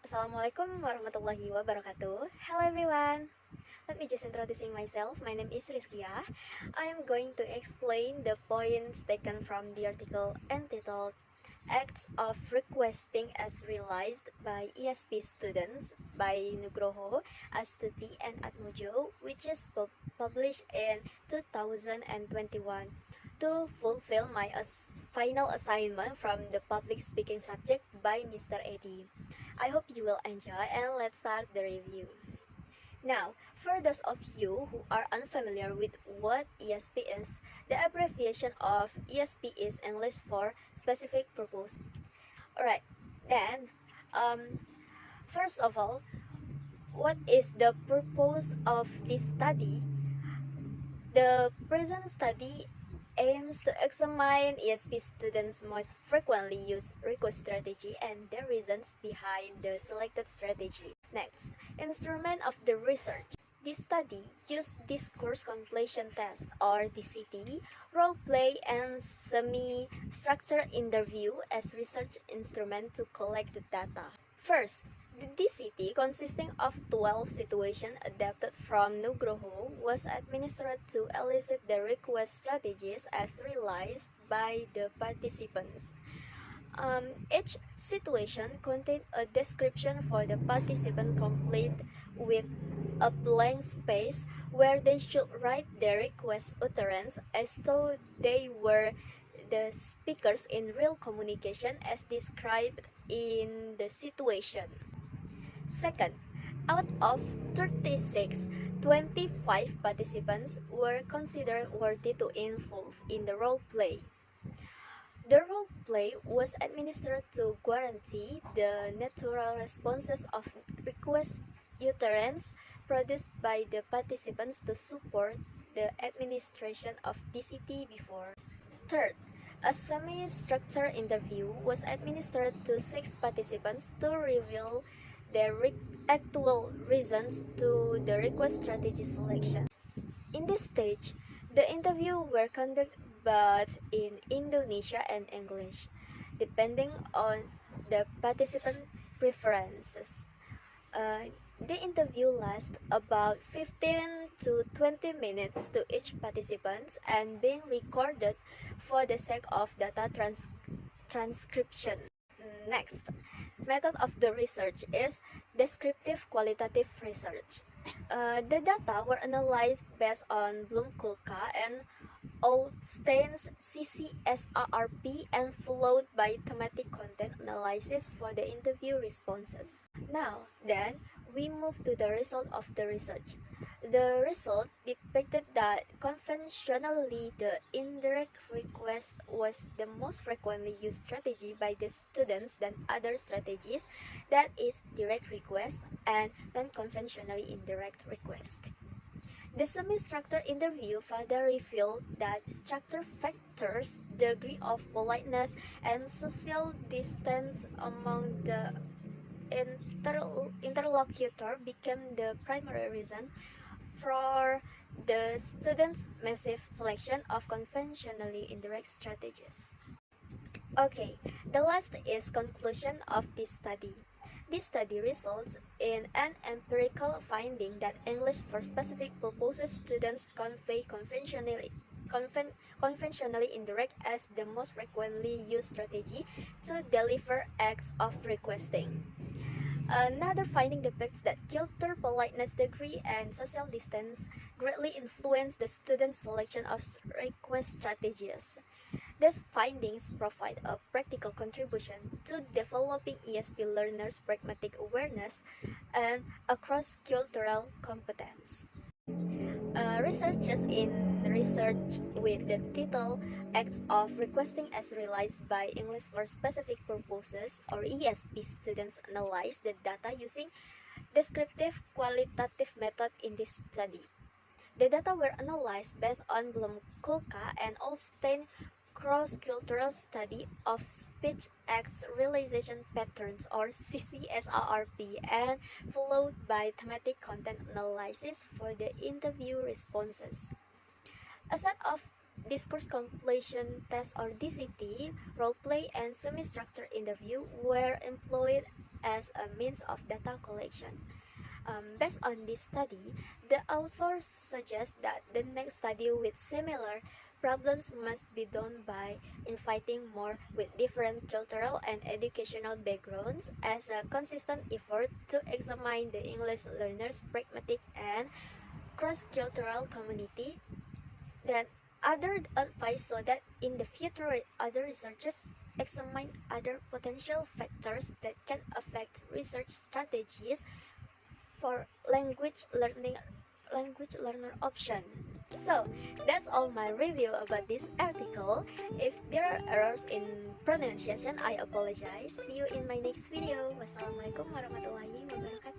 Assalamualaikum warahmatullahi wabarakatuh. Hello everyone. Let me just introducing myself. My name is Rizkia. I am going to explain the points taken from the article entitled Acts of Requesting as Realized by ESP Students by Nugroho, Astuti, and Atmojo, which is published in 2021 to fulfill my final assignment from the public speaking subject by Mr. Eddie. I hope you will enjoy, and let's start the review. Now, for those of you who are unfamiliar with what ESP is, the abbreviation of ESP is English for Specific Purpose. Alright, then, um, first of all, what is the purpose of this study? The present study aims to examine ESP students' most frequently used request strategy and the reasons behind the selected strategy. Next, instrument of the research. This study used discourse completion test or DCT, role play, and semi-structured interview as research instrument to collect the data. First, the DCT, consisting of 12 situations adapted from Nugroho, was administered to elicit the request strategies as realized by the participants. Each situation contained a description for the participant, complete with a blank space where they should write their request utterance as though they were the speakers in real communication as described in the situation. Second, out of 36, 25 participants were considered worthy to involve in the role play. The role play was administered to guarantee the natural responses of request utterance produced by the participants to support the administration of DCT before. Third, a semi-structured interview was administered to 6 participants to reveal their actual reasons to the request strategy selection. In this stage, the interview were conducted both in Indonesia and English, depending on the participant preferences. The interview lasts about 15 to 20 minutes to each participant and being recorded for the sake of data transcription. Next, method of the research is descriptive qualitative research. The data were analyzed based on Bloom-Kulka and Olstein's CCSRP and followed by thematic content analysis for the interview responses. Now, then, we move to the result of the research. The result depicted that conventionally the indirect request was the most frequently used strategy by the students than other strategies, that is, direct request and non-conventionally indirect request. The semi-structured interview further revealed that structure factors, degree of politeness, and social distance among the interlocutor became the primary reason for the students' massive selection of conventionally indirect strategies. Okay, the last is conclusion of this study. This study results in an empirical finding that English for specific purposes students convey conventionally indirect as the most frequently used strategy to deliver acts of requesting. Another finding depicts that culture, politeness, degree, and social distance greatly influence the student's selection of request strategies. These findings provide a practical contribution to developing ESP learners' pragmatic awareness and cross-cultural competence. Researchers in research with the title Acts of Requesting as Realized by English for Specific Purposes or ESP students analyzed the data using descriptive qualitative method in this study. The data were analyzed based on Bloom-Kulka and Olstein cross-cultural study of speech acts realization patterns or CCSRP and followed by thematic content analysis for the interview responses. A set of discourse completion tests or DCT, role play, and semi-structured interview were employed as a means of data collection. Based on this study, the authors suggest that the next study with similar problems must be done by inviting more with different cultural and educational backgrounds as a consistent effort to examine the English learners' pragmatic and cross-cultural community. Then other advice so that in the future other researchers examine other potential factors that can affect research strategies for language learner option. So that's all my review about this article. If there are errors in pronunciation, I apologize. See you in my next video. Wassalamualaikum warahmatullahi wabarakatuh.